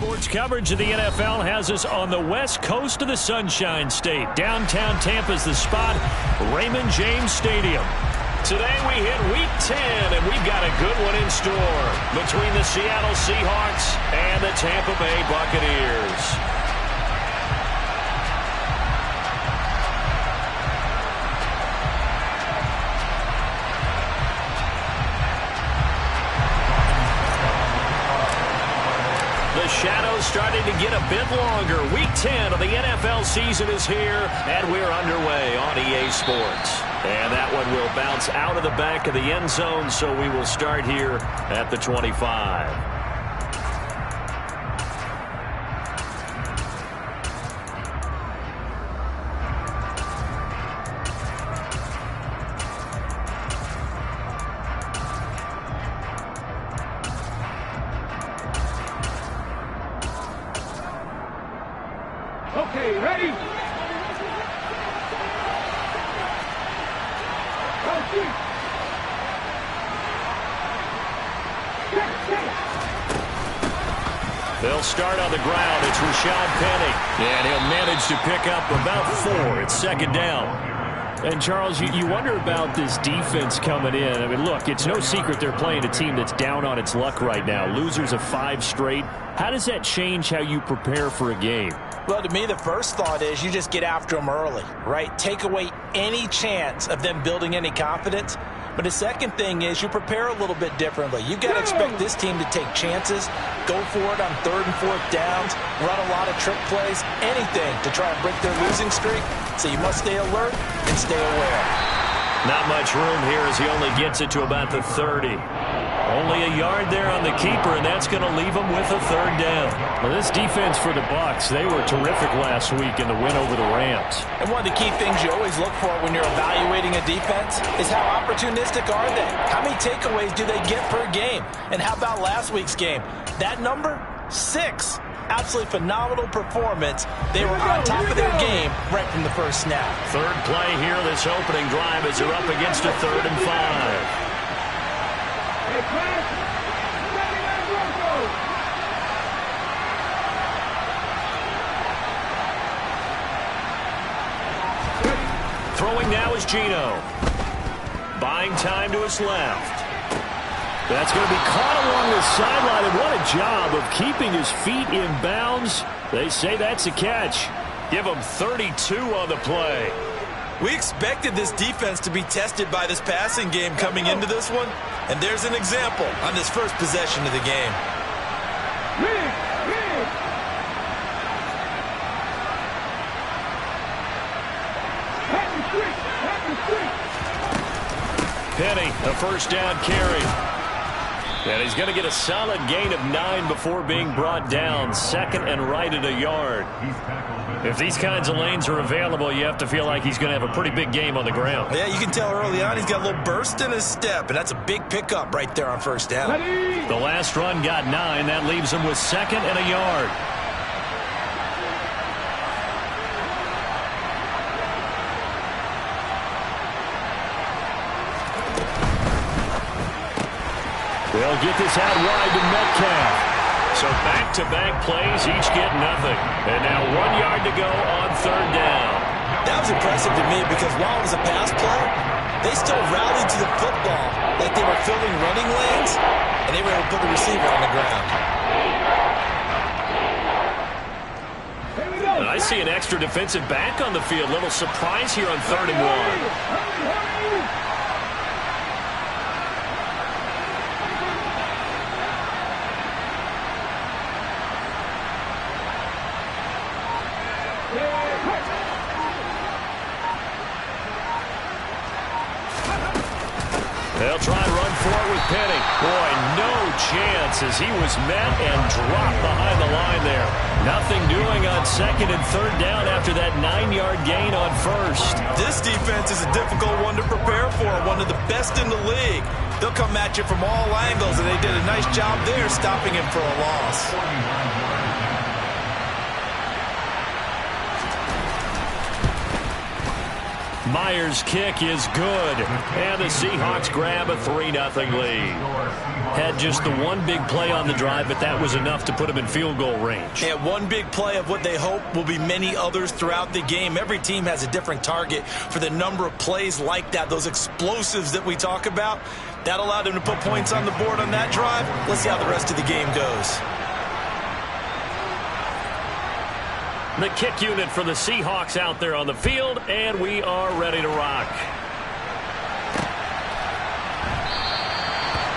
Sports coverage of the NFL has us on the west coast of the Sunshine State. Downtown Tampa's the spot, Raymond James Stadium. Today we hit Week 10, and we've got a good one in store between the Seattle Seahawks and the Tampa Bay Buccaneers. The shadow's starting to get a bit longer. Week 10 of the NFL season is here, and we're underway on EA Sports. And that one will bounce out of the back of the end zone, so we will start here at the 25. Okay, ready? They'll start on the ground. It's Rashad Penny. And he'll manage to pick up about 4. It's second down. And, Charles, you wonder about this defense coming in. I mean, look, it's no secret they're playing a team that's down on its luck right now. Losers of 5 straight. How does that change how you prepare for a game? Well, to me, the first thought is you just get after them early, right? Take away any chance of them building any confidence. But the second thing is you prepare a little bit differently. You've got to expect this team to take chances, go for it on 3rd and 4th downs, run a lot of trick plays, anything to try and break their losing streak. So you must stay alert and stay aware. Not much room here as he only gets it to about the 30. Only a yard there on the keeper, and that's going to leave him with a 3rd down. Well, this defense for the Bucs, they were terrific last week in the win over the Rams. And one of the key things you always look for when you're evaluating a defense is how opportunistic are they? How many takeaways do they get per game? And how about last week's game? That number? 6. Absolutely phenomenal performance. They were on top of their game right from the first snap. Third play here, this opening drive as they're up against a 3rd and 5. Throwing now is Geno. Buying time to his left. That's going to be caught along the sideline, and what a job of keeping his feet in bounds. They say that's a catch. Give him 32 on the play. We expected this defense to be tested by this passing game coming into this one, and there's an example on this first possession of the game. Penny, a first down carry. And he's going to get a solid gain of 9 before being brought down. 2nd and right at a yard. If these kinds of lanes are available, you have to feel like he's going to have a pretty big game on the ground. Yeah, you can tell early on he's got a little burst in his step, and that's a big pickup right there on first down. The last run got 9. That leaves him with 2nd and a yard. They'll get this out wide to Metcalf. So back-to-back plays, each get nothing. And now 1 yard to go on 3rd down. That was impressive to me because while it was a pass play, they still rallied to the football like they were filling running lanes, and they were able to put the receiver on the ground. And I see an extra defensive back on the field. Little surprise here on 3rd and 1. They'll try and run for it with Penny. Boy, no chance as he was met and dropped behind the line there. Nothing doing on 2nd and 3rd down after that 9-yard gain on 1st. This defense is a difficult one to prepare for, one of the best in the league. They'll come at you from all angles, and they did a nice job there stopping him for a loss. Myers' kick is good, and the Seahawks grab a 3-0 lead. Had just the one big play on the drive, but that was enough to put them in field goal range. And one big play of what they hope will be many others throughout the game. Every team has a different target for the number of plays like that, those explosives that we talk about. That allowed them to put points on the board on that drive. Let's see how the rest of the game goes. The kick unit for the Seahawks out there on the field, and we are ready to rock.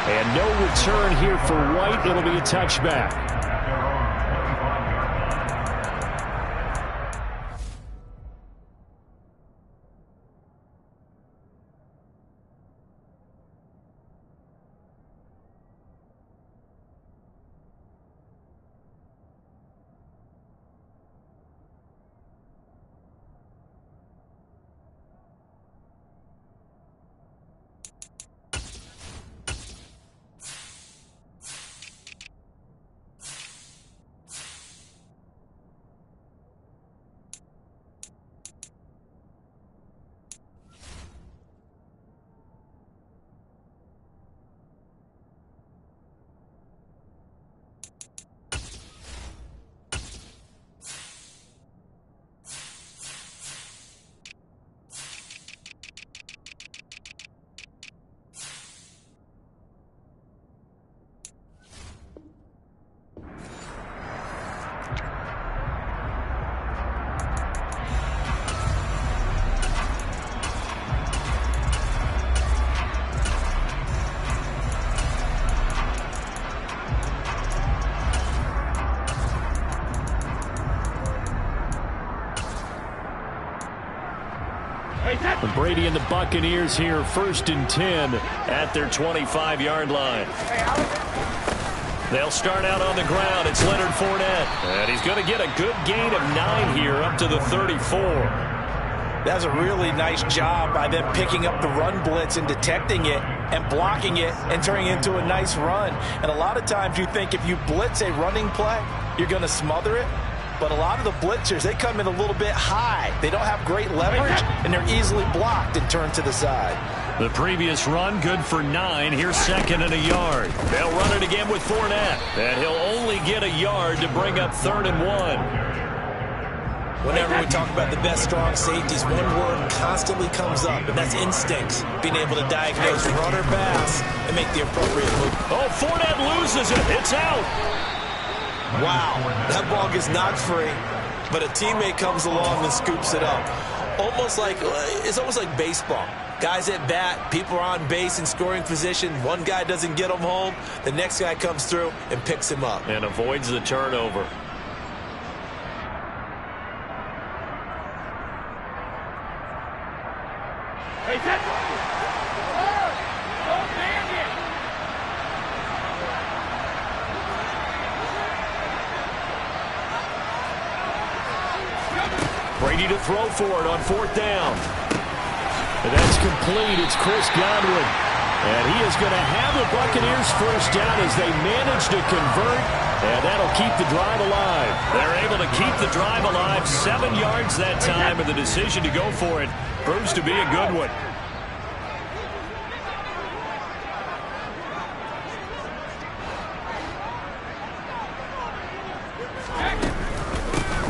And no return here for White. It'll be a touchback. Brady and the Buccaneers here, 1st and 10 at their 25-yard line. They'll start out on the ground. It's Leonard Fournette. And he's going to get a good gain of 9 here up to the 34. That's a really nice job by them picking up the run blitz and detecting it and blocking it and turning it into a nice run. And a lot of times you think if you blitz a running play, you're going to smother it. But a lot of the blitzers, they come in a little bit high. They don't have great leverage, and they're easily blocked and turned to the side. The previous run, good for 9. Here's 2nd and a yard. They'll run it again with Fournette. And he'll only get a yard to bring up 3rd and 1. Whenever we talk about the best strong safeties, one word constantly comes up, and that's instincts. Being able to diagnose run or pass and make the appropriate move. Oh, Fournette loses it. It's out. Wow, that ball gets knocked free, but a teammate comes along and scoops it up. It's almost like baseball. Guys at bat, people are on base in scoring position. One guy doesn't get him home. The next guy comes through and picks him up. And avoids the turnover. Brady to throw for it on 4th down. And that's complete. It's Chris Godwin. And he is going to have the Buccaneers 1st down as they manage to convert. And that'll keep the drive alive. They're able to keep the drive alive. 7 yards that time, and the decision to go for it proves to be a good one.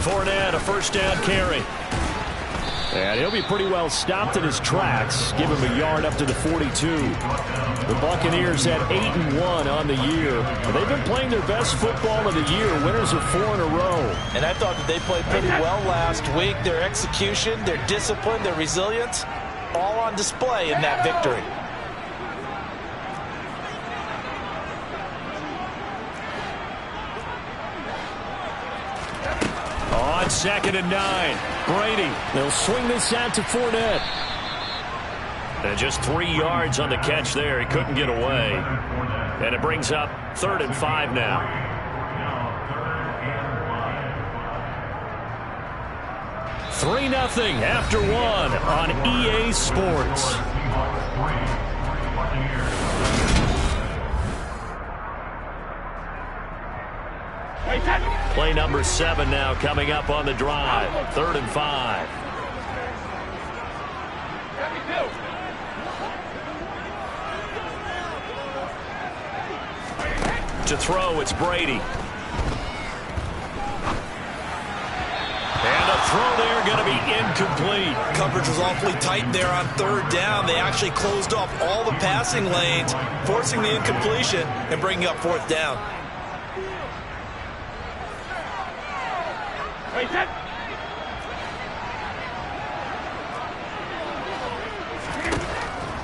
Fournette, a 1st down carry. And he'll be pretty well stopped in his tracks. Give him a yard up to the 42. The Buccaneers at 8-1 on the year. They've been playing their best football of the year. Winners of 4 in a row. And I thought that they played pretty well last week. Their execution, their discipline, their resilience, all on display in that victory. On 2nd and 9, Brady. They'll swing this out to Fournette. And just 3 yards on the catch there. He couldn't get away. And it brings up 3rd and 5 now. 3-0 after 1 on EA Sports. Play number 7 now coming up on the drive. 3rd and 5. To throw, it's Brady. And a throw there going to be incomplete. Coverage was awfully tight there on third down. They actually closed off all the passing lanes, forcing the incompletion and bringing up fourth down.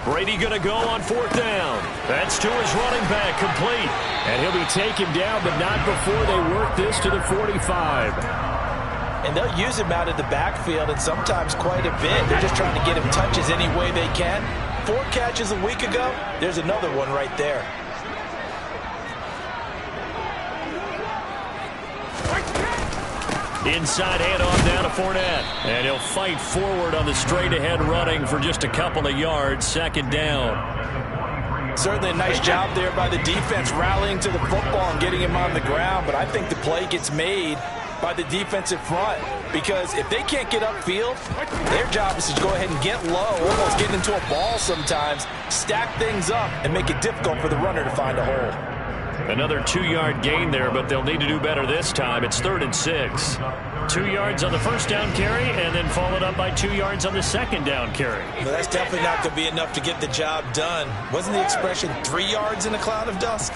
Brady going to go on fourth down. That's to his running back, complete. And he'll be taken down, but not before they work this to the 45. And they'll use him out of the backfield, and sometimes quite a bit. They're just trying to get him touches any way they can. 4 catches a week ago. There's another one right there. Inside handoff down to Fournette. And he'll fight forward on the straight-ahead running for just a couple of yards. Second down. Certainly a nice job there by the defense rallying to the football and getting him on the ground. But I think the play gets made by the defensive front, because if they can't get upfield, their job is to go ahead and get low, almost get into a ball sometimes, stack things up, and make it difficult for the runner to find a hole. Another 2-yard gain there, but they'll need to do better this time. It's 3rd and 6. 2 yards on the first down carry, and then followed up by 2 yards on the second down carry. Well, that's definitely not going to be enough to get the job done. Wasn't the expression 3 yards in a cloud of dust?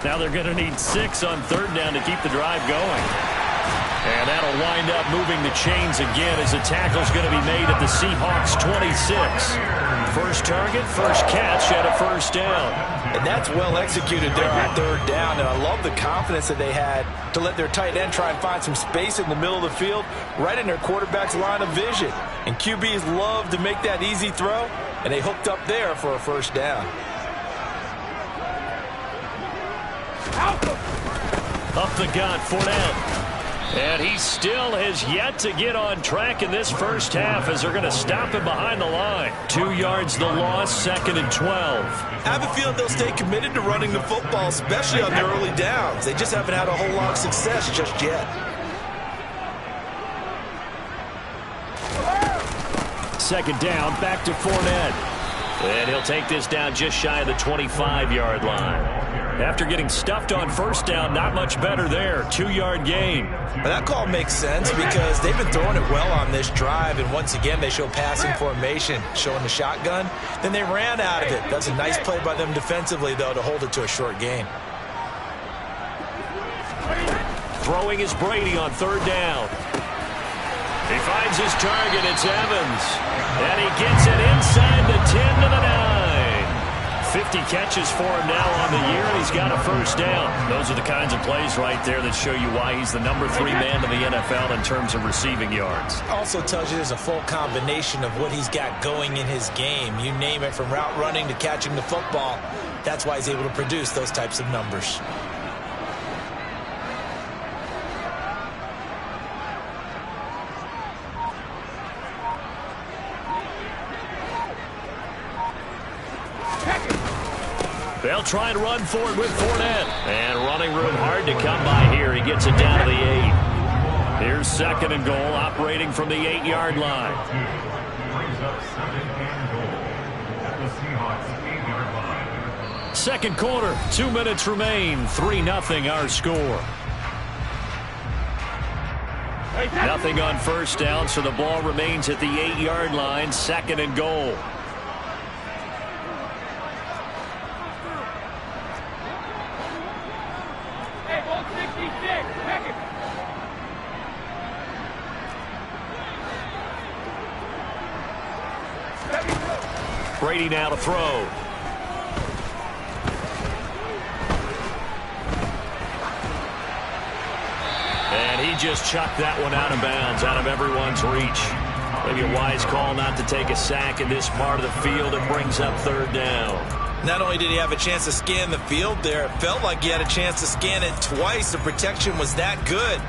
Now they're going to need 6 on third down to keep the drive going. And that'll wind up moving the chains again as the tackle's going to be made at the Seahawks 26. First target, first catch at a first down. And that's well executed there on third down. And I love the confidence that they had to let their tight end try and find some space in the middle of the field, right in their quarterback's line of vision. And QBs love to make that easy throw, and they hooked up there for a first down. Up the gut, Fournette. And he still has yet to get on track in this first half as they're going to stop him behind the line. 2 yards the loss, 2nd and 12. I have a feeling they'll stay committed to running the football, especially on their early downs. They just haven't had a whole lot of success just yet. Second down, back to Fournette. And he'll take this down just shy of the 25-yard line. After getting stuffed on first down, not much better there. 2-yard gain. But that call makes sense because they've been throwing it well on this drive, and once again they show passing formation, showing the shotgun. Then they ran out of it. That's a nice play by them defensively, though, to hold it to a short gain. Throwing is Brady on third down. He finds his target. It's Evans. And he gets it inside the 10 to the 9. 50 catches for him now on the year, and he's got a first down. Those are the kinds of plays right there that show you why he's the number 3 man in the NFL in terms of receiving yards. Also tells you there's a full combination of what he's got going in his game. You name it, from route running to catching the football. That's why he's able to produce those types of numbers. They'll try and run for it with Fournette. And running room hard to come by here. He gets it down to the 8. Here's 2nd and goal, operating from the 8-yard line. Second quarter, 2 minutes remain. 3-0 our score. Nothing on first down, so the ball remains at the 8-yard line. 2nd and goal. Brady now to throw. And he just chucked that one out of bounds, out of everyone's reach. Maybe a wise call not to take a sack in this part of the field. It brings up third down. Not only did he have a chance to scan the field there, it felt like he had a chance to scan it twice. The protection was that good.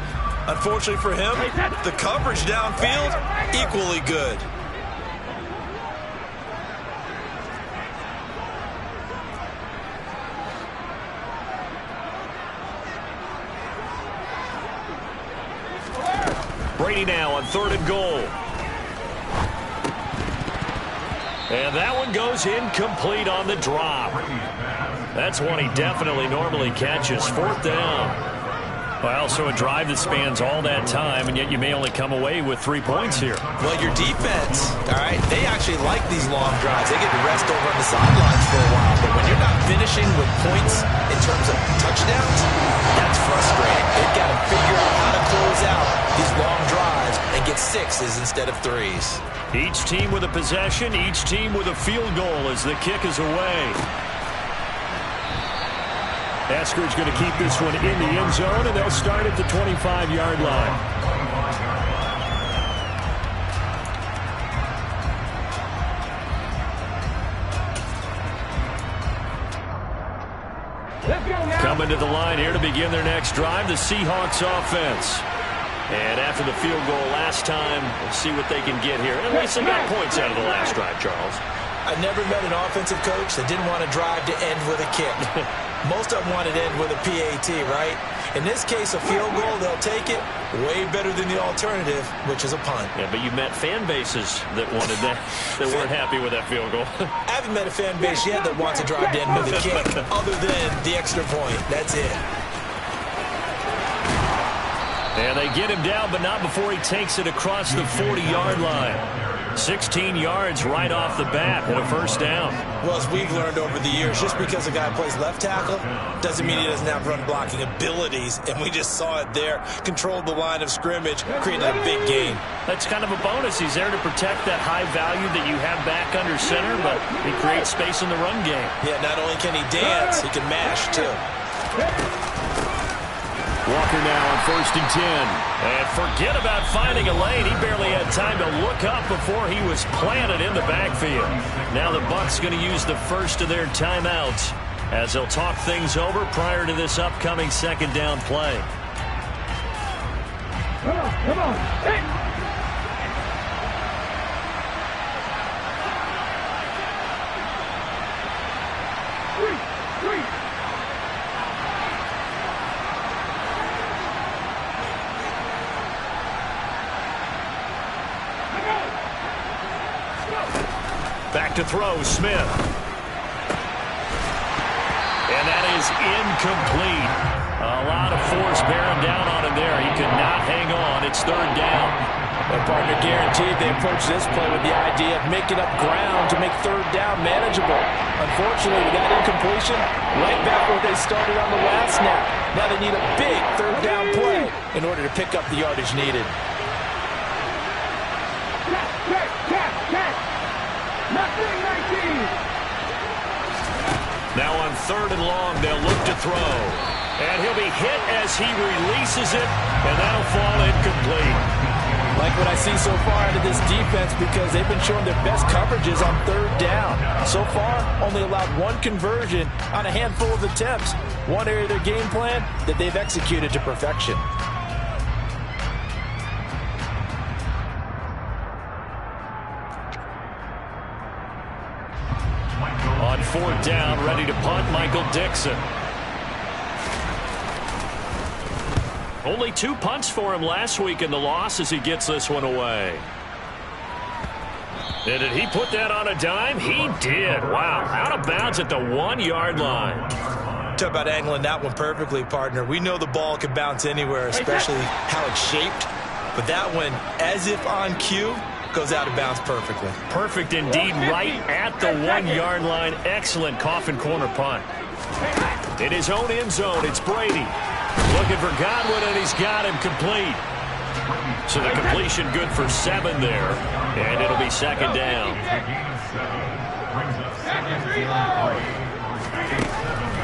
Unfortunately for him, the coverage downfield, equally good. Brady now on 3rd and goal. And that one goes incomplete on the drop. That's one he definitely normally catches. 4th down. Well, so a drive that spans all that time, and yet you may only come away with 3 points here. Well, your defense, all right, they actually like these long drives. They get to rest over on the sidelines for a while. But when you're not finishing with points in terms of touchdowns, that's frustrating. They've got to figure out how to close out these long drives and get 6s instead of 3s. Each team with a possession, each team with a field goal as the kick is away. Eskridge going to keep this one in the end zone, and they'll start at the 25-yard line. Coming to the line here to begin their next drive, the Seahawks offense. And after the field goal last time, we'll see what they can get here. At least they got points out of the last drive, Charles. I never met an offensive coach that didn't want to drive to end with a kick. Most of them wanted to end with a PAT, right? In this case, a field goal, they'll take it. Way better than the alternative, which is a punt. Yeah, but you met fan bases that wanted that, that weren't happy with that field goal. I haven't met a fan base yet that wants to drive to end with a kick, other than the extra point. That's it. And they get him down, but not before he takes it across the 40-yard line. 16 yards right off the bat and a 1st down. Well, as we've learned over the years, just because a guy plays left tackle doesn't mean he doesn't have run blocking abilities, and we just saw it there. Controlled the line of scrimmage, created a big gain. That's kind of a bonus. He's there to protect that high value that you have back under center, but he creates space in the run game. Yeah, not only can he dance, he can mash, too. Walker now on 1st and 10. And forget about finding a lane. He barely had time to look up before he was planted in the backfield. Now the Bucs going to use the first of their timeouts as they'll talk things over prior to this upcoming 2nd down play. Come on. Hey. Back to throw, Smith. And that is incomplete. A lot of force bearing down on him there. He could not hang on. It's 3rd down. Their partner guaranteed they approach this play with the idea of making up ground to make 3rd down manageable. Unfortunately, we got incompletion right back where they started on the last snap. Now they need a big 3rd down play in order to pick up the yardage needed. Now on 3rd and long, they'll look to throw. And he'll be hit as he releases it, and that'll fall incomplete. Like what I see so far out of this defense, because they've been showing their best coverages on 3rd down. So far, only allowed 1 conversion on a handful of attempts. One area of their game plan that they've executed to perfection. On 4th down, ready to punt, Michael Dixon. Only 2 punts for him last week in the loss as he gets this one away. And did he put that on a dime? He did. Wow, out of bounds at the 1-yard line. Talk about angling that one perfectly, partner. We know the ball can bounce anywhere, especially how it's shaped. But that one, as if on cue, goes out of bounds perfectly. Perfect indeed, right at the 1-yard line. Excellent coffin corner punt. In his own end zone, it's Brady. Looking for Godwin, and he's got him complete. So the completion good for 7 there, and it'll be 2nd down.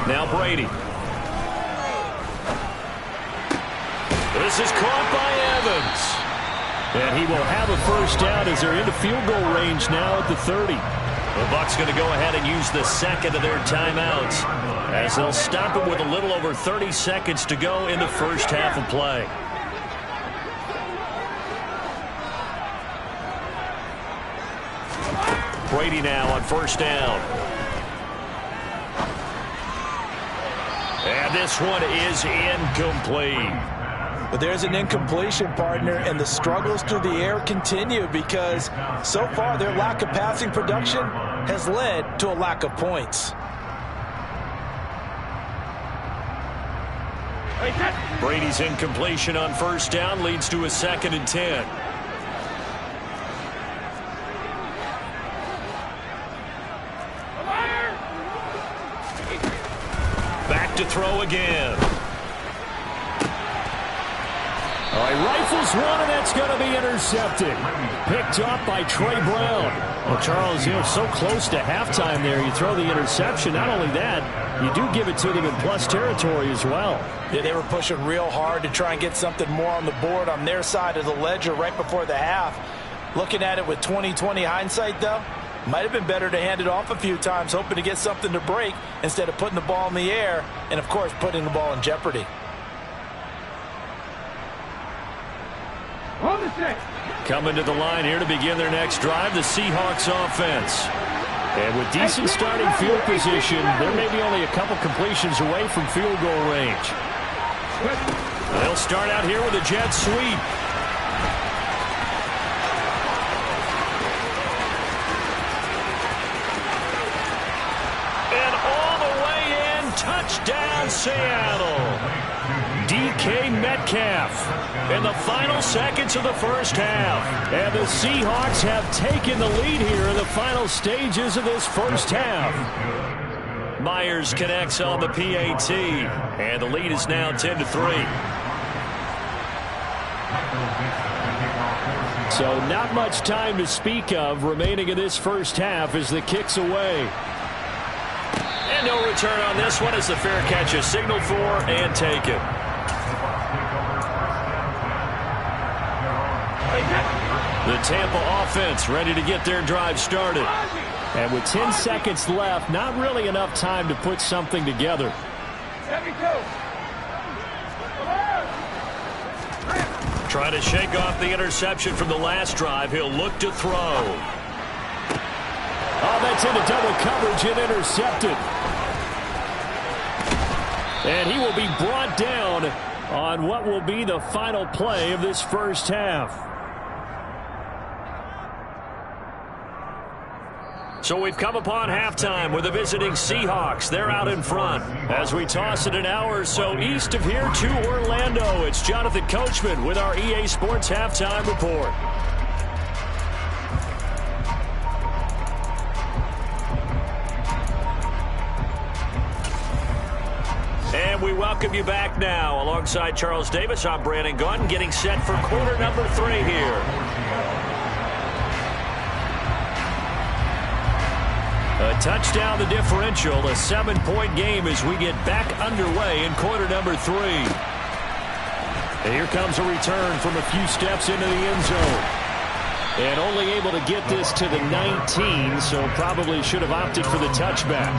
Now Brady. This is caught by Evans. And he will have a 1st down as they're into field goal range now at the 30. The Bucs going to go ahead and use the 2nd of their timeouts as they'll stop it with a little over 30 seconds to go in the 1st half of play. Brady now on 1st down. And this one is incomplete. But there's an incompletion, partner, and the struggles through the air continue because so far their lack of passing production has led to a lack of points. Brady's incompletion on first down leads to a 2nd and 10. Back to throw again. All right, rifles one, and that's going to be intercepted. Picked up by Trey Brown. Well, Charles, so close to halftime there. You throw the interception. Not only that, you do give it to them in plus territory as well. Yeah, they were pushing real hard to try and get something more on the board on their side of the ledger right before the half. Looking at it with 20/20 hindsight, though, might have been better to hand it off a few times, hoping to get something to break instead of putting the ball in the air and, of course, putting the ball in jeopardy. Coming to the line here to begin their next drive, the Seahawks offense. And with decent starting field position, they're maybe only a couple completions away from field goal range. They'll start out here with a jet sweep. And all the way in, touchdown Seattle. DK Metcalf in the final seconds of the first half. And the Seahawks have taken the lead here in the final stages of this first half. Myers connects on the PAT, and the lead is now 10-3. So not much time to speak of remaining in this first half as the kick's away. And no return on this one as the fair catch is signaled for and taken. The Tampa offense ready to get their drive started. And with 10 seconds left, not really enough time to put something together. Trying to shake off the interception from the last drive. He'll look to throw. Oh, that's into double coverage and intercepted. And he will be brought down on what will be the final play of this first half. So we've come upon halftime with the visiting Seahawks. They're out in front. As we toss it an hour or so east of here to Orlando, it's Jonathan Coachman with our EA Sports Halftime Report. And we welcome you back now. Alongside Charles Davis, I'm Brandon Gaudin, getting set for quarter number 3 here. A touchdown the differential, a 7-point game as we get back underway in quarter number 3. And here comes a return from a few steps into the end zone. And only able to get this to the 19, so probably should have opted for the touchback.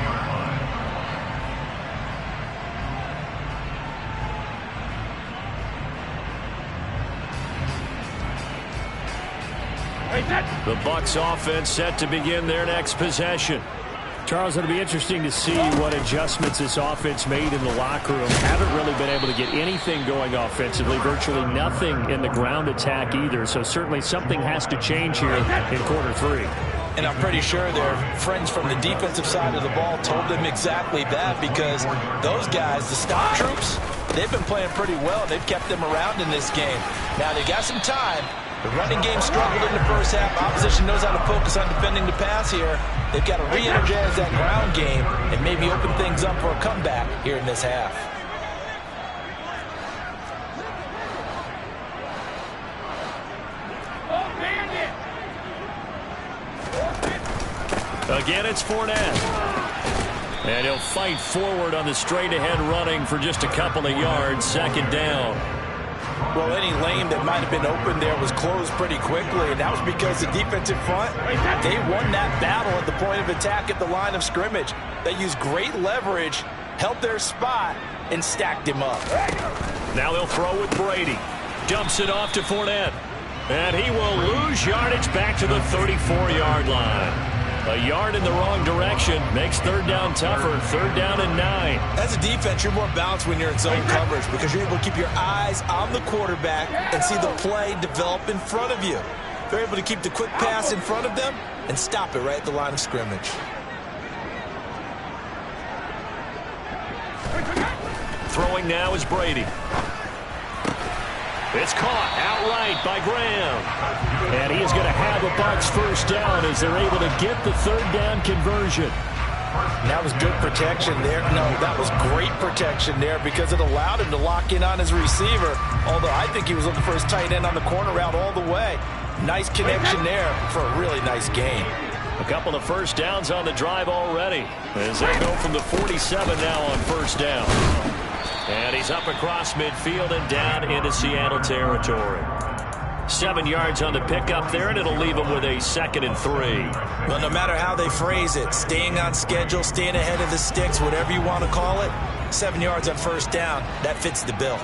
The Bucs offense set to begin their next possession. Charles, it'll be interesting to see what adjustments this offense made in the locker room. Haven't really been able to get anything going offensively, virtually nothing in the ground attack either. So certainly something has to change here in quarter 3. And I'm pretty sure their friends from the defensive side of the ball told them exactly that, because those guys, the stop troops, they've been playing pretty well. They've kept them around in this game. Now they got some time. The running game struggled in the first half. Opposition knows how to focus on defending the pass here. They've got to re-energize that ground game and maybe open things up for a comeback here in this half. Again, it's Fournette. And he'll fight forward on the straight-ahead running for just a couple of yards. 2nd down. Well, any lane that might have been open there was closed pretty quickly, and that was because the defensive front, they won that battle at the point of attack at the line of scrimmage. They used great leverage, held their spot, and stacked him up. Now they'll throw with Brady. Dumps it off to Fournette. And he will lose yardage back to the 34-yard line. A yard in the wrong direction makes third down tougher. Third down and 9. As a defense, you're more balanced when you're in zone coverage because you're able to keep your eyes on the quarterback and see the play develop in front of you. They're able to keep the quick pass in front of them and stop it right at the line of scrimmage. Throwing now is Brady. It's caught outright by Graham. And he is going to have a Bucs first down as they're able to get the third down conversion. That was good protection there. No, that was great protection there because it allowed him to lock in on his receiver. Although I think he was looking for his tight end on the corner route all the way. Nice connection there for a really nice gain. A couple of first downs on the drive already as they go from the 47 now on first down. And he's up across midfield and down into Seattle territory. 7 yards on the pickup there, and it'll leave him with a 2nd and 3. Well, no matter how they phrase it, staying on schedule, staying ahead of the sticks, whatever you want to call it, 7 yards on first down, that fits the bill.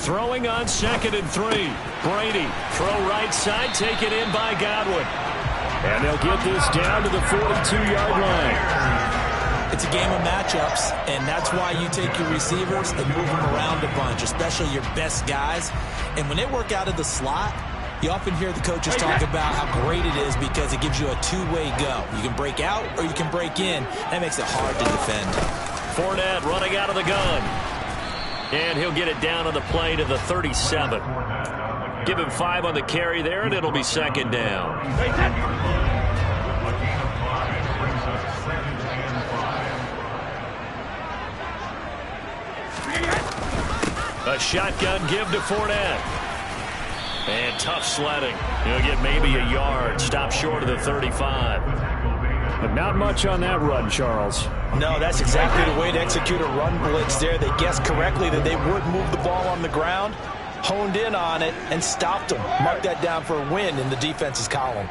Throwing on 2nd and 3. Brady, throw right side, taken in by Godwin. And they'll get this down to the 42-yard line. It's a game of matchups, and that's why you take your receivers and move them around a bunch, especially your best guys. And when they work out of the slot, you often hear the coaches talk about how great it is because it gives you a two-way go. You can break out or you can break in. That makes it hard to defend. Fournette running out of the gun. And he'll get it down on the play to the 37. Give him 5 on the carry there, and it'll be 2nd down. A shotgun give to Fournette. And tough sledding. He'll get maybe a yard. Stop short of the 35. But not much on that run, Charles. No, that's exactly the way to execute a run blitz there. They guessed correctly that they would move the ball on the ground, honed in on it, and stopped them. Mark that down for a win in the defense's column.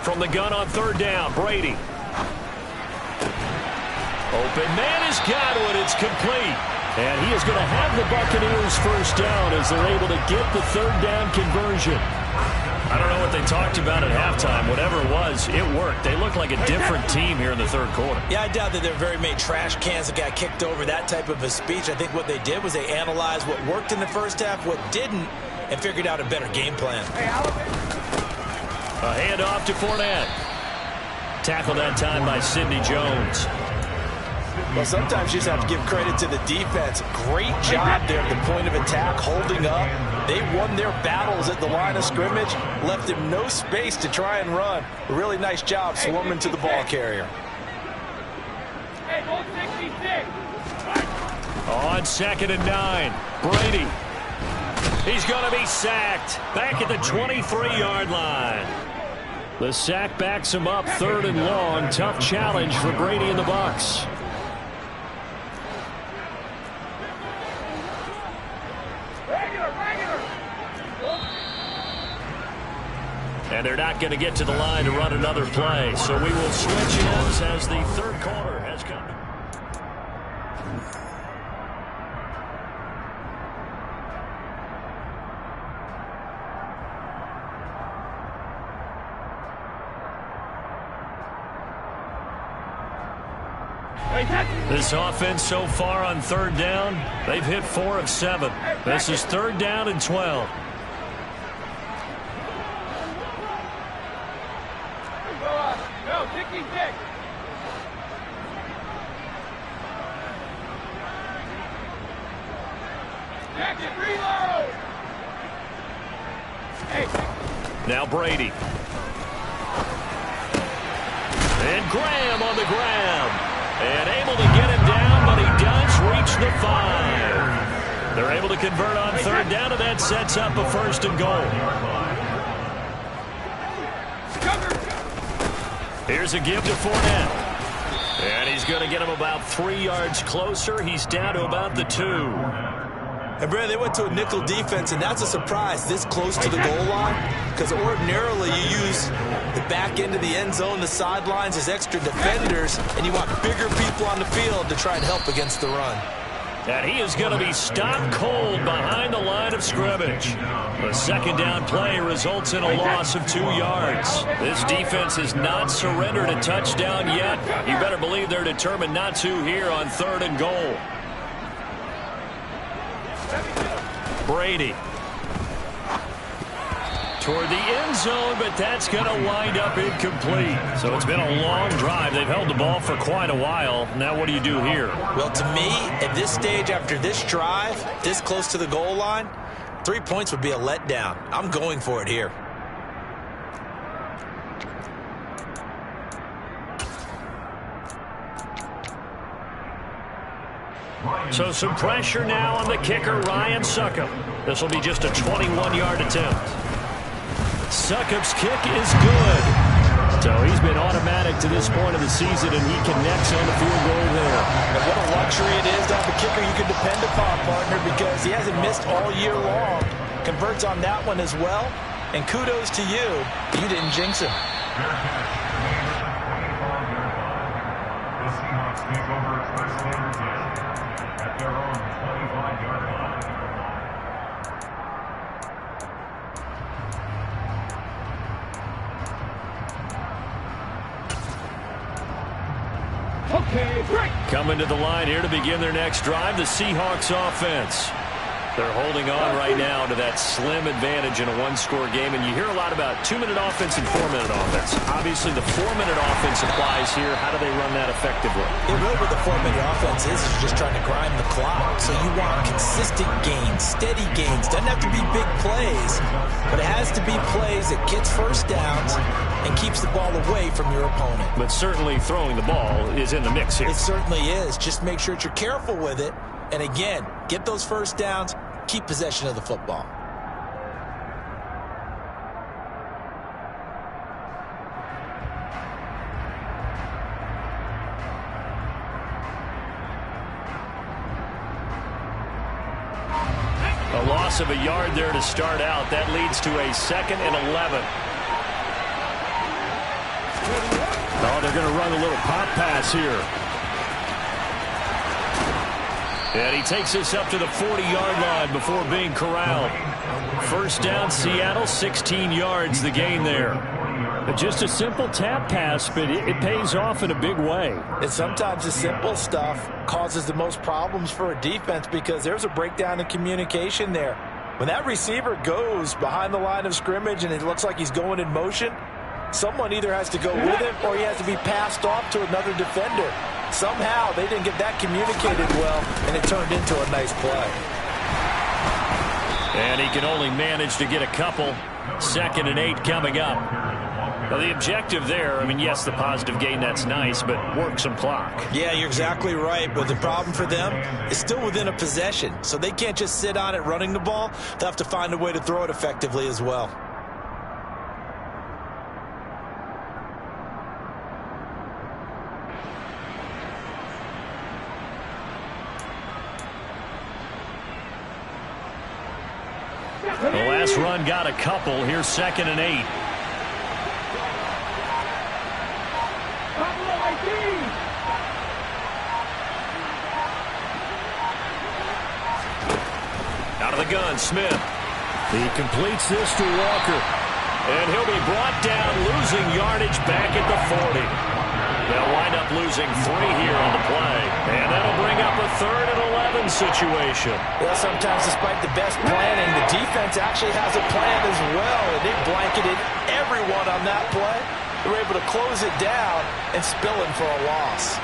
From the gun on third down, Brady. Open man is Godwin. It's complete. And he is going to have the Buccaneers first down as they're able to get the third down conversion. I don't know what they talked about at halftime. Whatever it was, it worked. They look like a different team here in the third quarter. Yeah, I doubt that there are very many trash cans that got kicked over, that type of a speech. I think what they did was they analyzed what worked in the first half, what didn't, and figured out a better game plan. A handoff to Fournette. Tackled that time by Sidney Jones. Well, sometimes you just have to give credit to the defense. Great job there at the point of attack, holding up. They won their battles at the line of scrimmage, left him no space to try and run. A really nice job swarming to the ball carrier. On 2nd and 9, Brady. He's going to be sacked back at the 23-yard line. The sack backs him up 3rd and long. Tough challenge for Brady and the Bucs. And they're not going to get to the line to run another play. So we will switch ends as the third quarter has come. This offense so far on third down, they've hit 4 of 7. This is 3rd down and 12. Now Brady. And Graham on the ground. And able to get him down, but he does reach the 5. They're able to convert on third down, and that sets up a 1st and goal. Here's a give to Fournette. And he's going to get him about 3 yards closer. He's down to about the 2. And, Brad, they went to a nickel defense, and that's a surprise this close to the goal line, because ordinarily you use the back end of the end zone, the sidelines as extra defenders, and you want bigger people on the field to try and help against the run. And he is going to be stopped cold behind the line of scrimmage. The second down play results in a loss of 2 yards. This defense has not surrendered a touchdown yet. You better believe they're determined not to here on 3rd and goal. Brady toward the end zone, but that's going to wind up incomplete. So it's been a long drive. They've held the ball for quite a while. Now what do you do here? Well, to me, at this stage after this drive, this close to the goal line, 3 points would be a letdown. I'm going for it here. So some pressure now on the kicker, Ryan Succop. This will be just a 21-yard attempt. Succop's kick is good. So he's been automatic to this point of the season, and he connects on the field goal there. And what a luxury it is to have a kicker you can depend upon, partner, because he hasn't missed all year long. Converts on that one as well. And kudos to you. You didn't jinx him. Coming to the line here to begin their next drive, the Seahawks offense. They're holding on right now to that slim advantage in a one-score game, and you hear a lot about 2-minute offense and 4-minute offense. Obviously, the 4-minute offense applies here. How do they run that effectively? Yeah, really what the 4-minute offense is just trying to grind the clock. So you want consistent gains, steady gains. Doesn't have to be big plays, but it has to be plays that gets first downs and keeps the ball away from your opponent. But certainly throwing the ball is in the mix here. It certainly is. Just make sure that you're careful with it. And again, get those first downs, keep possession of the football. A loss of a yard there to start out. That leads to a 2nd and 11. Oh, they're going to run a little pop pass here. And he takes us up to the 40-yard line before being corralled. First down, Seattle, 16 yards the gain there. Just a simple tap pass, but it pays off in a big way. And sometimes the simple stuff causes the most problems for a defense because there's a breakdown in communication there. When that receiver goes behind the line of scrimmage and it looks like he's going in motion, someone either has to go with him or he has to be passed off to another defender. Somehow they didn't get that communicated well, and it turned into a nice play. And he can only manage to get a couple. 2nd and 8 coming up. Now the objective there, I mean, yes, the positive gain, that's nice, but work some clock. Yeah, you're exactly right, but the problem for them is still within a possession, so they can't just sit on it running the ball. They'll have to find a way to throw it effectively as well. The last run got a couple. Here's 2nd and 8. Out of the gun, Smith. He completes this to Walker. And he'll be brought down, losing yardage back at the 40. They'll wind up losing 3 here on the play. And that'll bring up a 3rd and 11 situation. Well, sometimes despite the best planning, the defense actually has a plan as well. And they blanketed everyone on that play. They were able to close it down and spill it for a loss.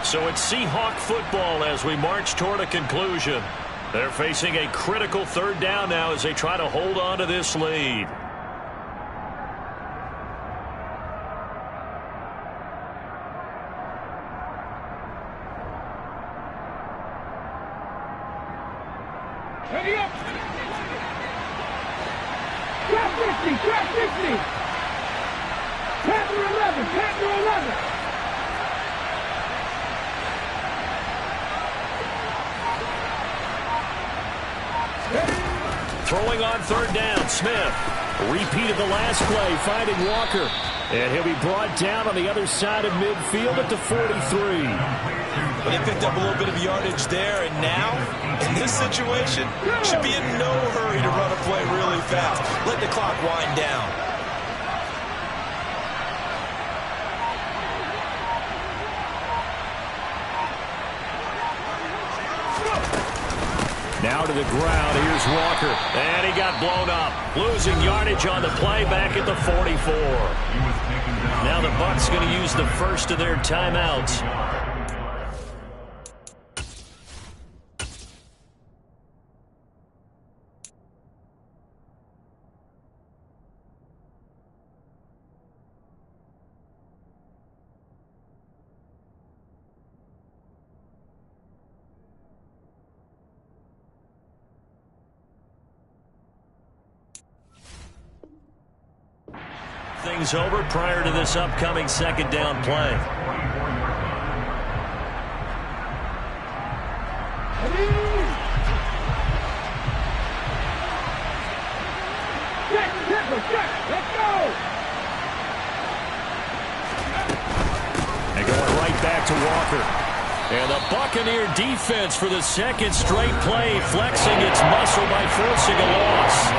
So it's Seahawk football as we march toward a conclusion. They're facing a critical 3rd down now as they try to hold on to this lead. 60. Panther 11. Panther 11. Throwing on third down, Smith. Repeated the last play, finding Walker. And he'll be brought down on the other side of midfield at the 43. Well, they picked up a little bit of yardage there, and now, in this situation, should be in no hurry to run a play really fast. Let the clock wind down. Now to the ground. Here's Walker. And he got blown up. Losing yardage on the play back at the 44. Now the Bucs going to use the first of their timeouts. Things over prior to this upcoming second down play. Let's go! And going right back to Walker. And the Buccaneer defense for the second straight play, flexing its muscle by forcing a loss.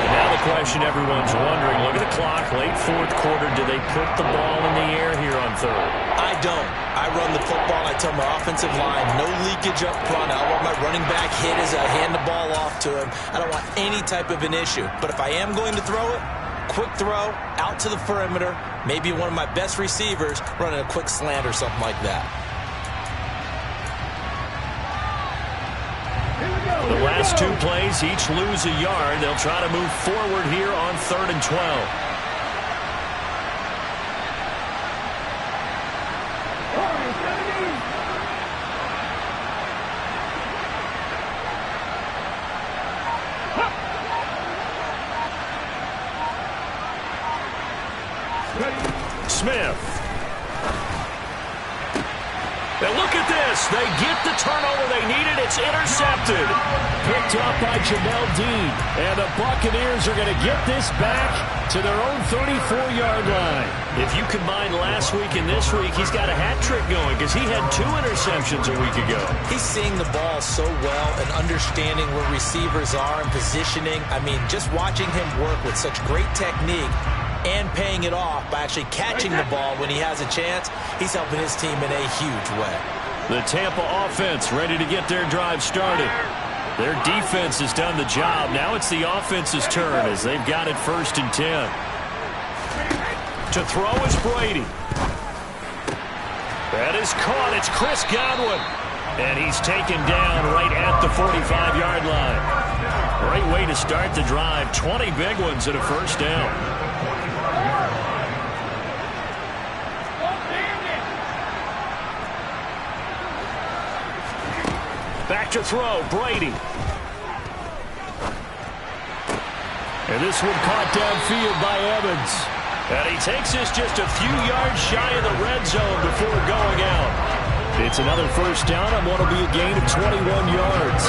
Now the question everyone's wondering, look at the clock, late fourth quarter, do they put the ball in the air here on third? I don't. I run the football, and I tell my offensive line, no leakage up front. I want my running back hit as I hand the ball off to him. I don't want any type of an issue. But if I am going to throw it, quick throw, out to the perimeter, maybe one of my best receivers running a quick slant or something like that. The last two plays each lose a yard. They'll try to move forward here on 3rd and 12. Smith. And look at this. They get the turnover they needed. It's intercepted. Picked up by Jamel Dean. And the Buccaneers are going to get this back to their own 34-yard line. If you combine last week and this week, he's got a hat trick going because he had 2 interceptions a week ago. He's seeing the ball so well and understanding where receivers are and positioning. I mean, just watching him work with such great technique and paying it off by actually catching the ball when he has a chance, he's helping his team in a huge way. The Tampa offense ready to get their drive started. Their defense has done the job. Now it's the offense's turn as they've got it 1st and 10. To throw is Brady. That is caught. It's Chris Godwin. And he's taken down right at the 45-yard line. Great way to start the drive. 20 big ones and a 1st down. Back to throw, Brady. And this one caught downfield by Evans. And he takes this just a few yards shy of the red zone before going out. It's another 1st down on what will be a gain of 21 yards.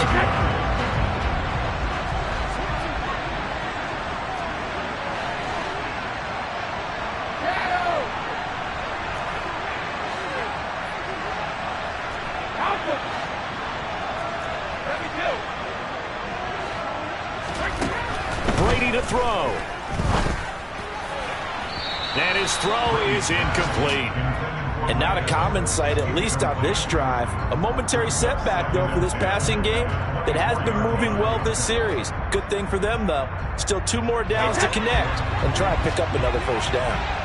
To throw. And his throw is incomplete. And not a common sight, at least on this drive. A momentary setback, though, for this passing game that has been moving well this series. Good thing for them, though. Still 2 more downs to connect and try to pick up another 1st down.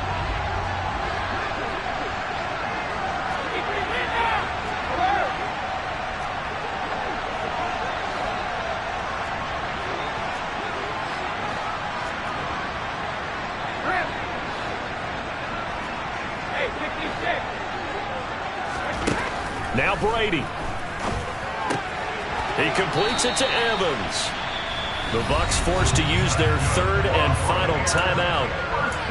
Now Brady. He completes it to Evans. The Bucs forced to use their third and final timeout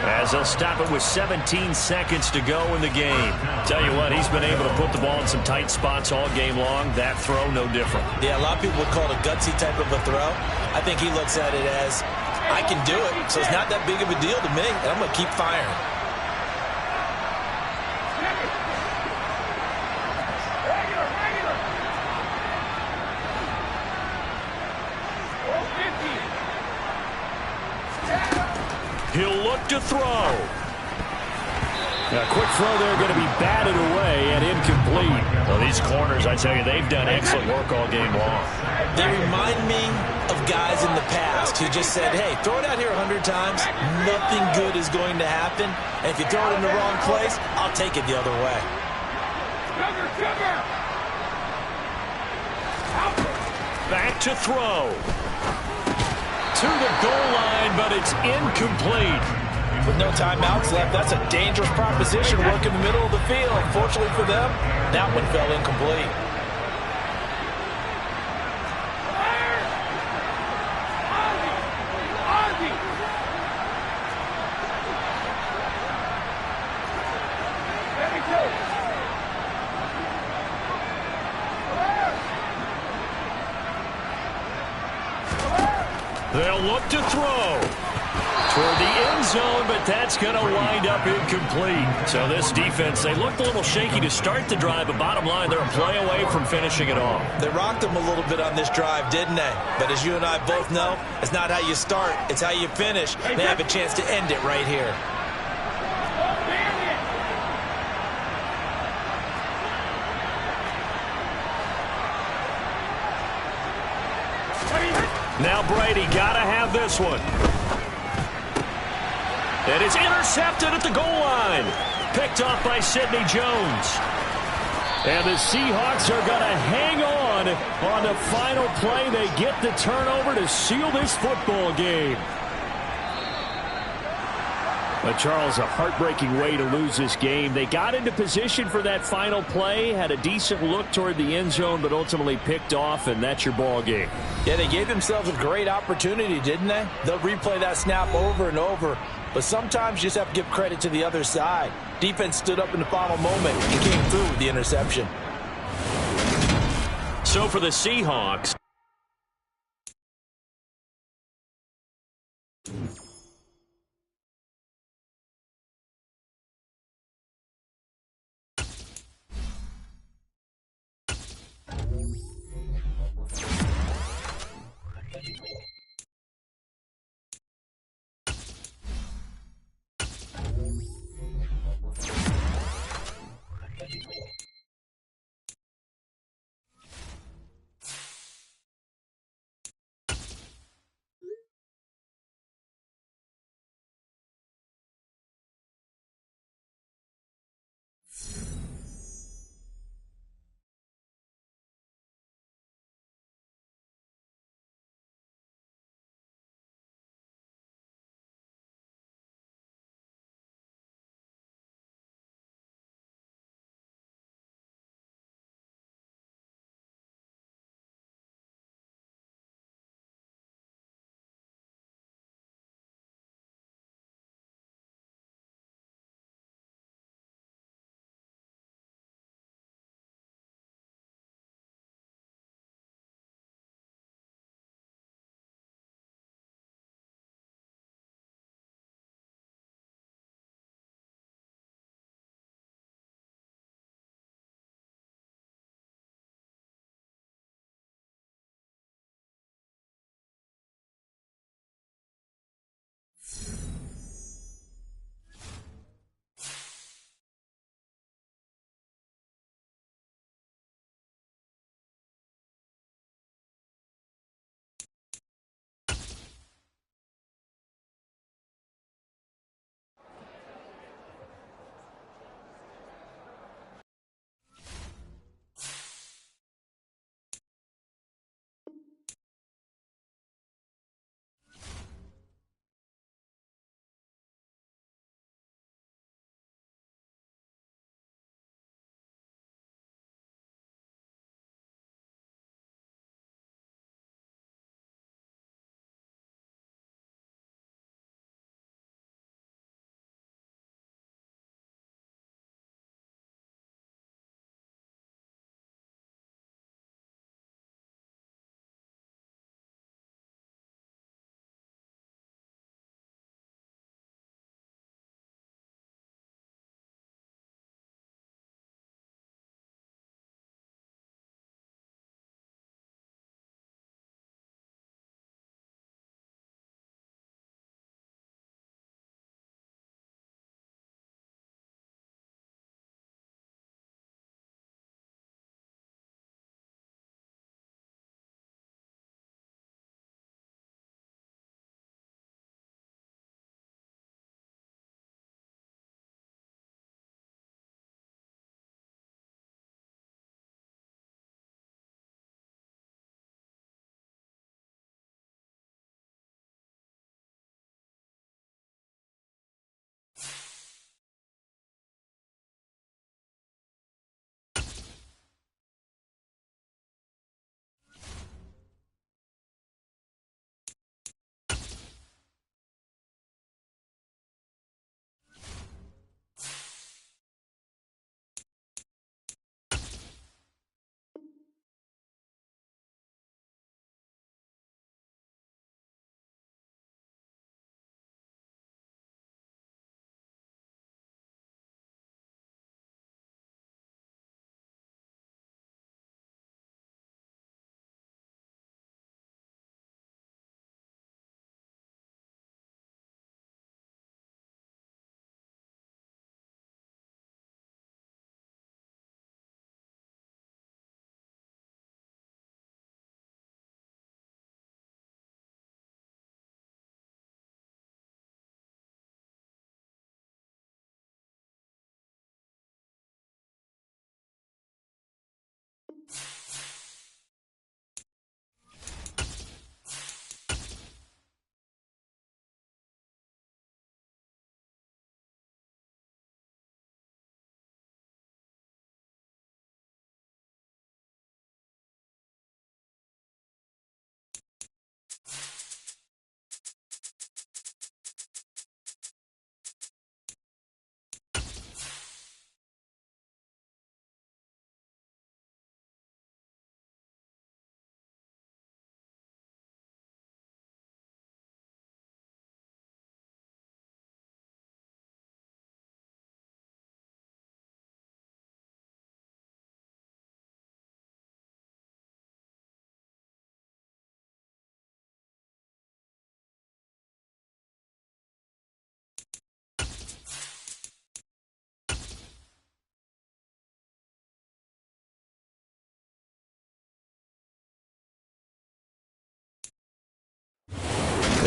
as they'll stop it with 17 seconds to go in the game. Tell you what, he's been able to put the ball in some tight spots all game long. That throw, no different. Yeah, a lot of people would call it a gutsy type of a throw. I think he looks at it as, I can do it, so it's not that big of a deal to me, and I'm going to keep firing. He'll look to throw. A quick throw there going to be batted away and incomplete. Well, these corners, I tell you, they've done excellent work all game long. They remind me of guys in the past who just said, hey, throw it out here 100 times. Nothing good is going to happen. And if you throw it in the wrong place, I'll take it the other way. Back to throw. To the goal line, but it's incomplete. With no timeouts left, that's a dangerous proposition. Work in the middle of the field. Fortunately for them, that one fell incomplete. They'll look to throw toward the end zone, but that's going to wind up incomplete. So this defense, they looked a little shaky to start the drive, but bottom line, they're a play away from finishing it off. They rocked them a little bit on this drive, didn't they? But as you and I both know, it's not how you start, it's how you finish. They have a chance to end it right here. Now Brady got to have this one. And it's intercepted at the goal line. Picked off by Sidney Jones. And the Seahawks are going to hang on the final play. They get the turnover to seal this football game. But Charles, a heartbreaking way to lose this game. They got into position for that final play, had a decent look toward the end zone, but ultimately picked off, and that's your ball game. Yeah, they gave themselves a great opportunity, didn't they? They'll replay that snap over and over, but sometimes you just have to give credit to the other side. Defense stood up in the final moment and came through with the interception. So for the Seahawks,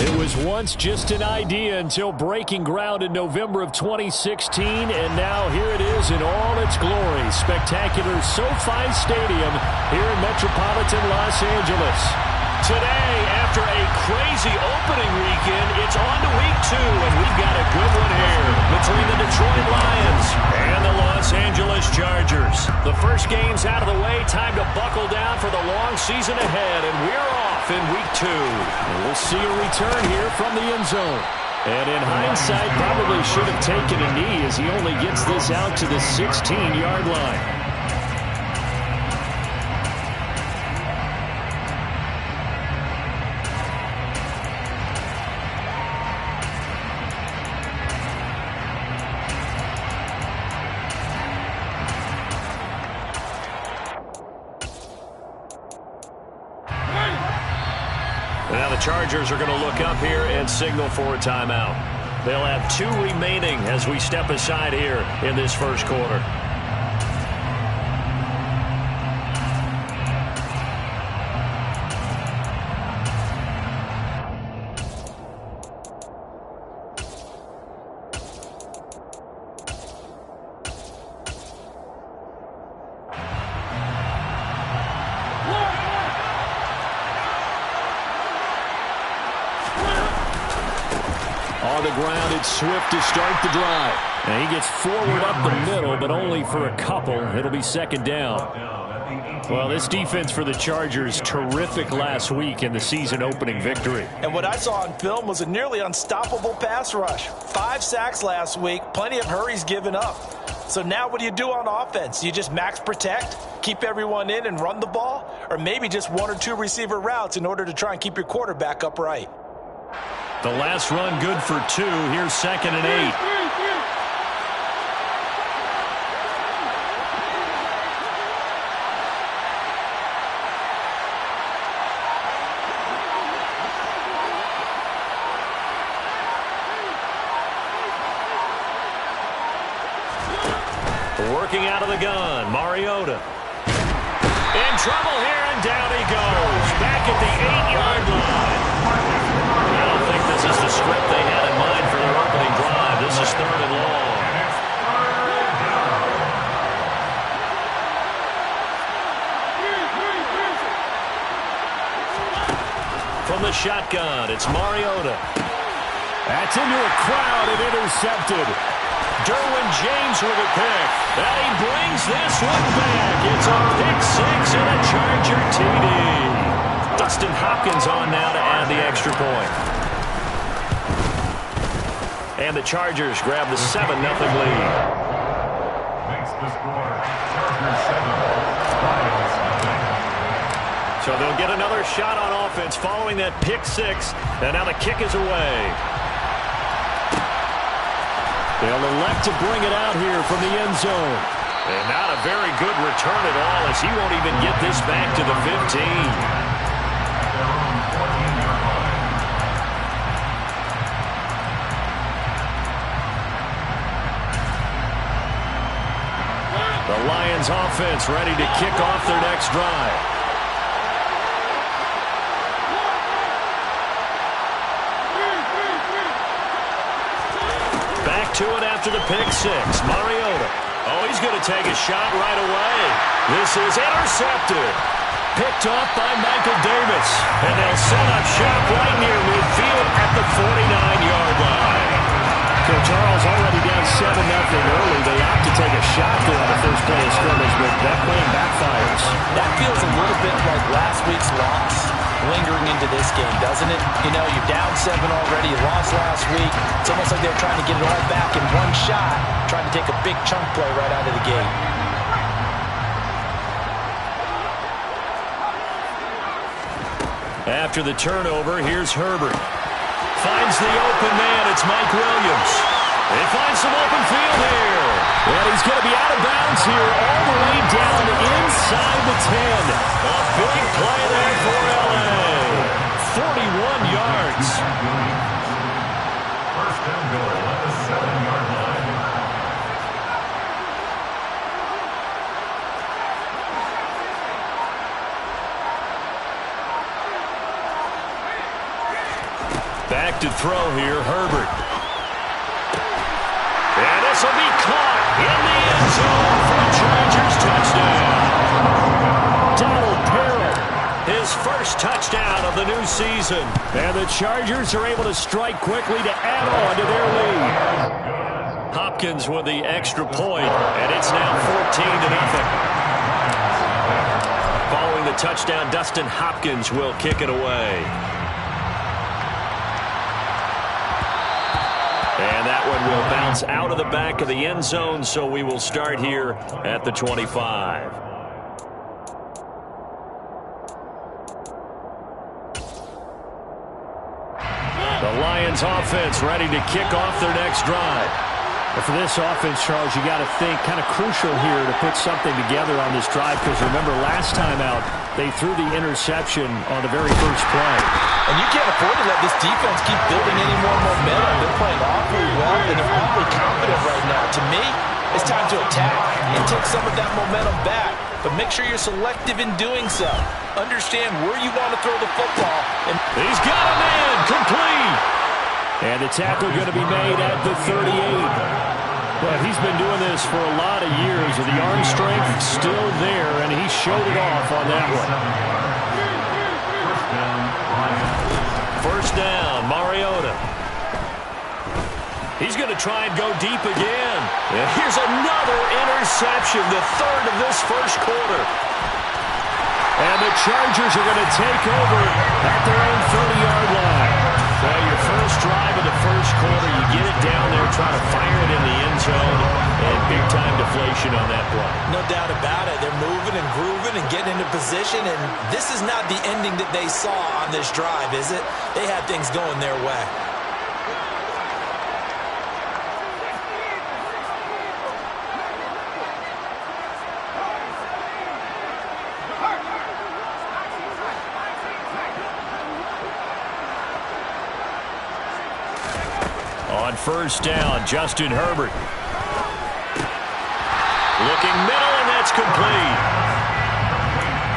It was once just an idea until breaking ground in November of 2016, and now here it is in all its glory. Spectacular SoFi Stadium here in metropolitan Los Angeles. Today, after a crazy opening weekend, it's on to week 2, and we've got a good one here between the Detroit Lions and the Los Angeles Chargers. The first game's out of the way, time to buckle down for the long season ahead, and we're off in week 2. And we'll see a return here from the end zone. And in hindsight, probably should have taken a knee as he only gets this out to the 16-yard line. Now the Chargers are going to look up here and signal for a timeout. They'll have 2 remaining as we step aside here in this first quarter. On the ground, it's Swift to start the drive. And he gets forward up the middle, but only for a couple. It'll be second down. Well, this defense for the Chargers, terrific last week in the season-opening victory. And what I saw on film was a nearly unstoppable pass rush. 5 sacks last week, plenty of hurries given up. So now what do you do on offense? You just max protect, keep everyone in and run the ball? Or maybe just 1 or 2 receiver routes in order to try and keep your quarterback upright? The last run good for 2. Here's 2nd and 8. Working out of the gun, Mariota. In trouble here, and down he goes. Back at the 8-yard line. I don't think this is the script they had in mind for their opening drive. This is 3rd and long. From the shotgun, it's Mariota. That's into a crowd and intercepted. Derwin James with a pick. And he brings this one back. It's a pick 6 and a Charger TD. Dustin Hopkins on now to add the extra point. And the Chargers grab the 7-0 lead. Makes the score. Chargers 7, Lions nothing. So they'll get another shot on offense following that pick 6. And now the kick is away. They'll elect to bring it out here from the end zone. And not a very good return at all as he won't even get this back to the 15. The Lions offense ready to kick off their next drive. Back to it after the pick 6. Mariota. Oh, he's going to take a shot right away. This is intercepted. Picked off by Michael Davis. And they'll set up shop right near midfield at the 49-yard line. Coach Charles already down 7-0 early. They opt to take a shot there on the first play of scrimmage, but that plan backfires. That feels a little bit like last week's loss lingering into this game, doesn't it? You know, you're down 7 already. You lost last week. It's almost like they're trying to get it all back in one shot, trying to take a big chunk play right out of the gate. After the turnover, here's Herbert. Finds the open man. It's Mike Williams. They find some open field here. And he's going to be out of bounds here all the way down inside the 10. A big play there for L.A. 41 yards. First and goal at the 7-yard line. looking throw here, Herbert. And this will be caught in the end zone for the Chargers touchdown. Donald Parrott, his first touchdown of the new season. And the Chargers are able to strike quickly to add on to their lead. Hopkins with the extra point, and it's now 14-0. Following the touchdown, Dustin Hopkins will kick it away. And that one will bounce out of the back of the end zone, so we will start here at the 25. The Lions offense ready to kick off their next drive. But for this offense, Charles, you got to think kind of crucial here to put something together on this drive, because remember last time out they threw the interception on the very first play. And you can't afford to let this defense keep building any more momentum. They're playing awfully well, and they're awfully confident right now. To me, it's time to attack and take some of that momentum back. But make sure you're selective in doing so. Understand where you want to throw the football. And he's got a man complete. And the tackle going to be made at the 38. But he's been doing this for a lot of years, and the arm strength still there, and he showed it off on that one. First down, Mariota. He's going to try and go deep again. And here's another interception, the third of this first quarter. And the Chargers are going to take over at their own 30-yard line. Well, your first drive of the first quarter, you get it down there, try to fire it in the end zone, and big-time deflation on that play. No doubt about it. They're moving and grooving and getting into position, and this is not the ending that they saw on this drive, is it? They had things going their way. On first down, Justin Herbert. Looking middle, and that's complete.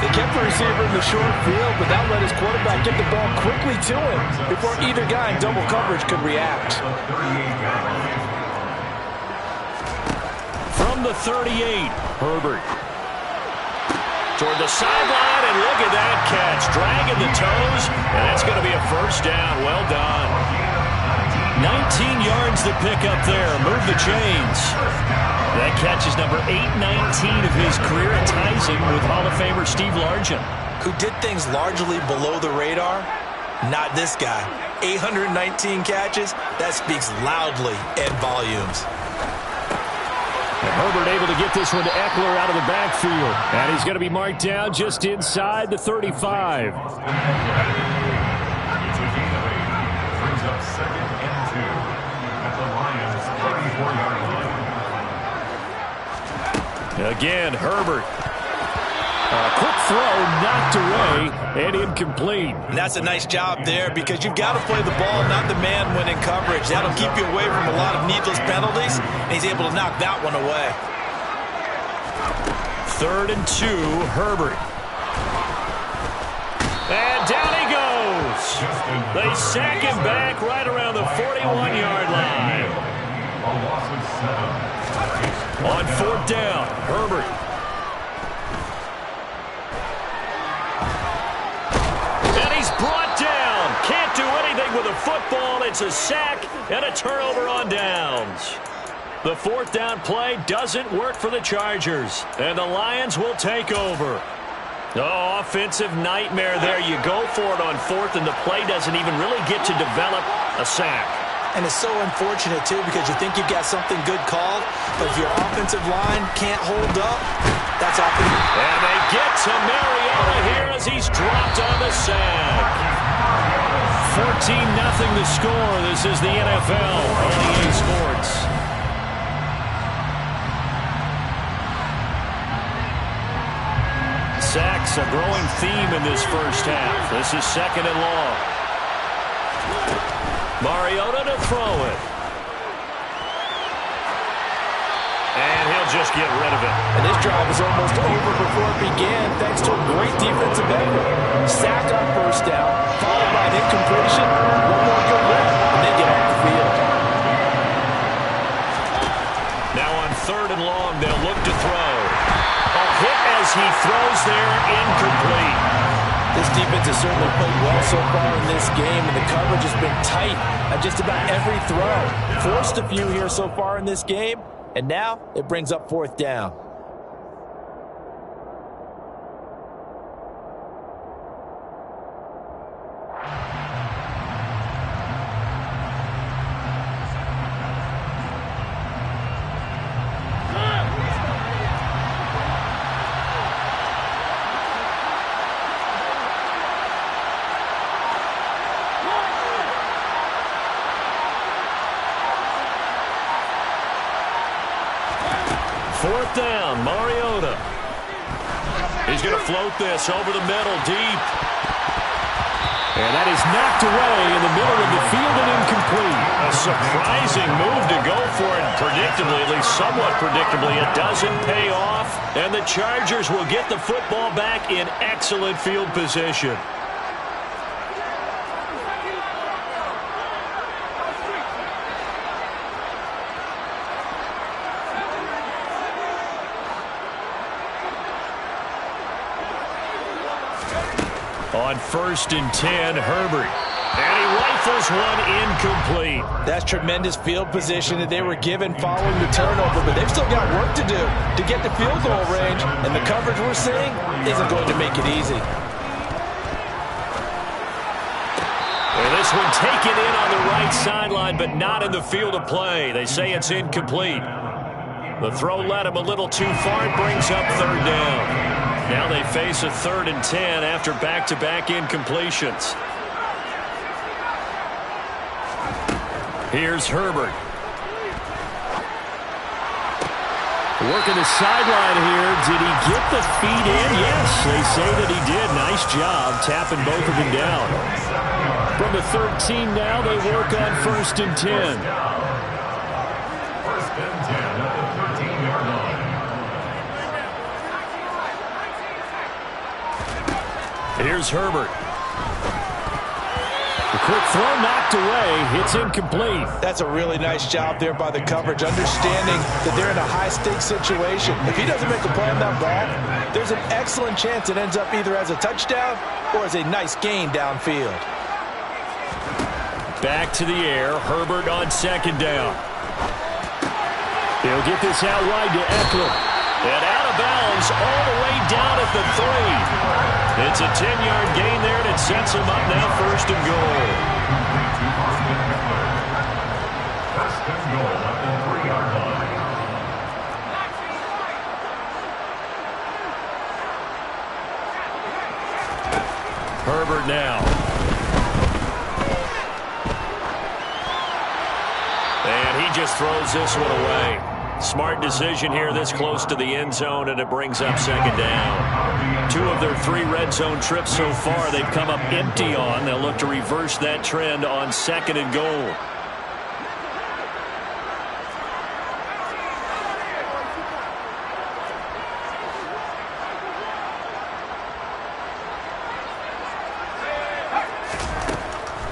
They kept the receiver in the short field, but that let his quarterback get the ball quickly to him before either guy in double coverage could react. From the 38, Herbert. Toward the sideline, and look at that catch. Dragging the toes, and that's going to be a first down. Well done. 19 yards to pick up there. Move the chains. That catch is number 819 of his career. It ties him with Hall of Famer Steve Largent. Who did things largely below the radar? Not this guy. 819 catches. That speaks loudly in volumes. And Herbert able to get this one to Eckler out of the backfield. And he's going to be marked down just inside the 35. Second and 2 at the Lions' 34-yard line. Again, Herbert. A quick throw knocked away and incomplete. And that's a nice job there, because you've got to play the ball, not the man when in coverage. That'll keep you away from a lot of needless penalties, and he's able to knock that one away. 3rd and 2, Herbert. And down he goes. They sack him back right around the 41-yard line. A loss of 7. On 4th down, Herbert. And he's brought down. Can't do anything with a football. It's a sack and a turnover on downs. The 4th down play doesn't work for the Chargers, and the Lions will take over. Oh, offensive nightmare there. You go for it on 4th, and the play doesn't even really get to develop a sack. And it's so unfortunate, too, because you think you've got something good called, but if your offensive line can't hold up, that's off. And they get to Mariota here as he's dropped on the sack. 14-0 the score. This is the NFL on EA Sports. Sacks, a growing theme in this first half. This is 2nd and long. Mariota to throw it. And he'll just get rid of it. And this drive was almost over before it began, thanks to a great defensive effort. Sack on first down, followed by an incompletion. One more good run. as he throws there, incomplete. This defense has certainly played well so far in this game, and the coverage has been tight at just about every throw. Forced a few here so far in this game, and now it brings up 4th down. Down, Mariota. He's going to float this over the middle, deep. And that is knocked away in the middle of the field and incomplete. A surprising move to go for it. Predictably, at least somewhat predictably, it doesn't pay off. And the Chargers will get the football back in excellent field position. On 1st and 10, Herbert. And he rifles one incomplete. That's tremendous field position that they were given following the turnover, but they've still got work to do to get to field goal range, and the coverage we're seeing isn't going to make it easy. And this one taken in on the right sideline, but not in the field of play. They say it's incomplete. The throw led him a little too far. It brings up 3rd down. Now they face a 3rd and 10 after back-to-back incompletions. Here's Herbert. Working the sideline here. Did he get the feet in? Yes, they say that he did. Nice job tapping both of them down. From the 13 now, they work on 1st and 10. 1st and 10 at the 13-yard line. Here's Herbert. The quick throw knocked away. It's incomplete. That's a really nice job there by the coverage, understanding that they're in a high-stakes situation. If he doesn't make a play on that ball, there's an excellent chance it ends up either as a touchdown or as a nice gain downfield. Back to the air. Herbert on 2nd down. He'll get this out wide to Eckler. And out of bounds all the way down at the 3. It's a 10-yard gain there, and it sets him up now 1st and goal. 1st and goal at the 3-yard line. Herbert now. And he just throws this one away. Smart decision here this close to the end zone, and it brings up 2nd down. 2 of their 3 red zone trips so far they've come up empty on. They'll look to reverse that trend on 2nd and goal.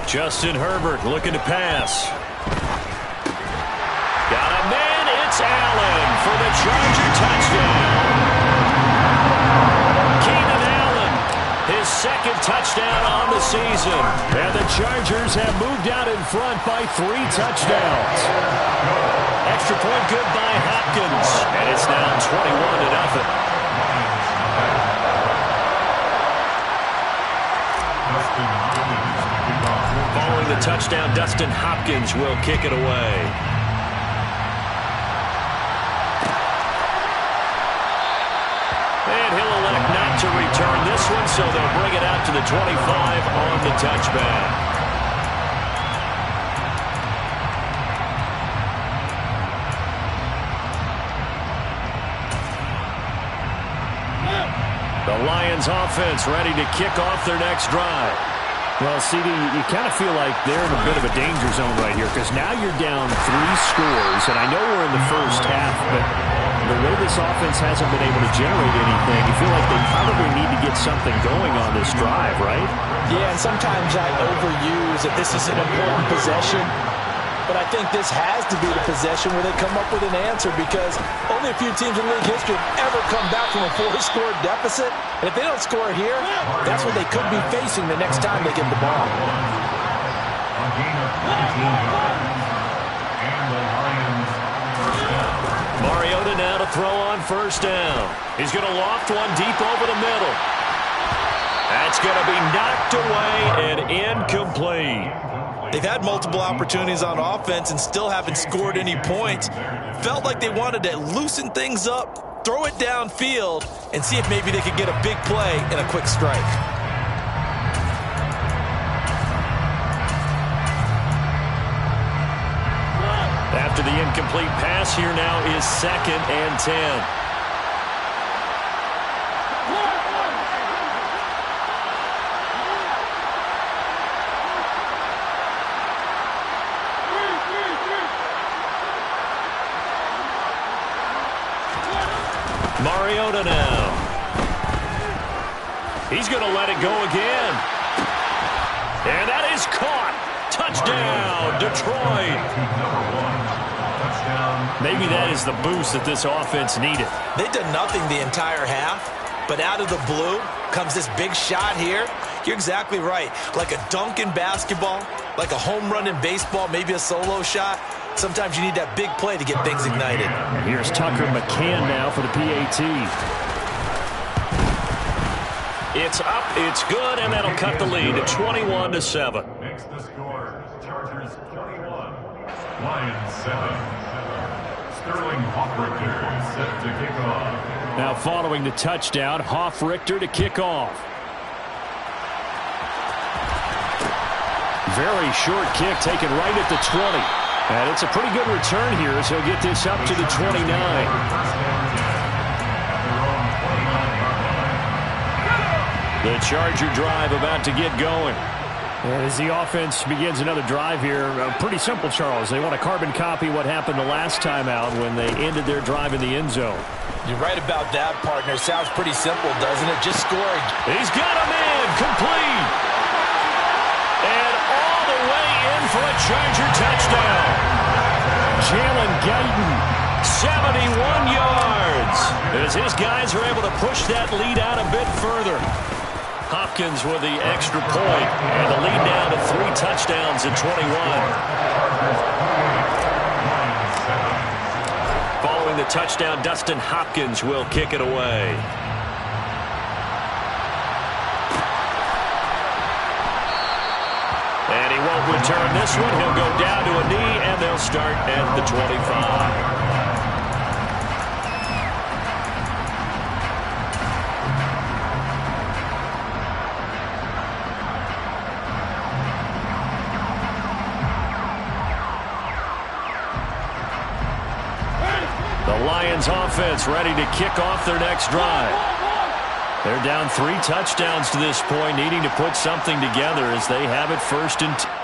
Justin Herbert looking to pass. Got a man, it's Allen for the Charger touchdown. Keenan Allen, his 2nd touchdown on the season. And the Chargers have moved out in front by 3 touchdowns. Extra point good by Hopkins. And it's now 21-0. Following the touchdown, Dustin Hopkins will kick it away. And he'll elect not to return this one, so they'll bring it out to the 25 on the touchback. The Lions offense ready to kick off their next drive. Well, CD, you kind of feel like they're in a bit of a danger zone right here because now you're down 3 scores, and I know we're in the first half, but the way this offense hasn't been able to generate anything, you feel like they probably need to get something going on this drive, right? Yeah, and sometimes I overuse that this is an important possession. but I think this has to be the possession where they come up with an answer, because only a few teams in league history have ever come back from a 4-score deficit. And if they don't score here, that's what they could be facing the next time they get the ball. A gain of 19 yards. And the Lions first down. Mariota now to throw on first down. He's going to loft one deep over the middle. That's going to be knocked away and incomplete. They've had multiple opportunities on offense and still haven't scored any points. Felt like they wanted to loosen things up, throw it downfield, and see if maybe they could get a big play and a quick strike. After the incomplete pass, here now is 2nd and 10. Mariota now. He's going to let it go again. And that is caught. Touchdown, Detroit. Maybe that is the boost that this offense needed. They did nothing the entire half, but out of the blue comes this big shot here. You're exactly right. Like a dunk in basketball, like a home run in baseball, maybe a solo shot. Sometimes you need that big play to get things ignited. Here's Tucker McCann now for the PAT. It's up, it's good, and that'll cut the lead to 21-7. Makes the score. Chargers 21, Lions 7. Sterling Hoffrichter set to kick off. Now following the touchdown, Hoffrichter to kick off. Very short kick taken right at the 20. And it's a pretty good return here as he'll get this up to the 29. The Charger drive about to get going. And as the offense begins another drive here, pretty simple, Charles. They want to carbon copy what happened the last time out when they ended their drive in the end zone. You're right about that, partner. Sounds pretty simple, doesn't it? Just scoring. He's got a man complete. And all the way in for a Charger touchdown. Jalen Guyton, 71 yards. As his guys are able to push that lead out a bit further. Hopkins with the extra point, and the lead now to 3 touchdowns at 21. Following the touchdown, Dustin Hopkins will kick it away. And he won't return this one. He'll go down to a knee, and they'll start at the 25. The Lions offense ready to kick off their next drive. They're down 3 touchdowns to this point, needing to put something together as they have it 1st and 10.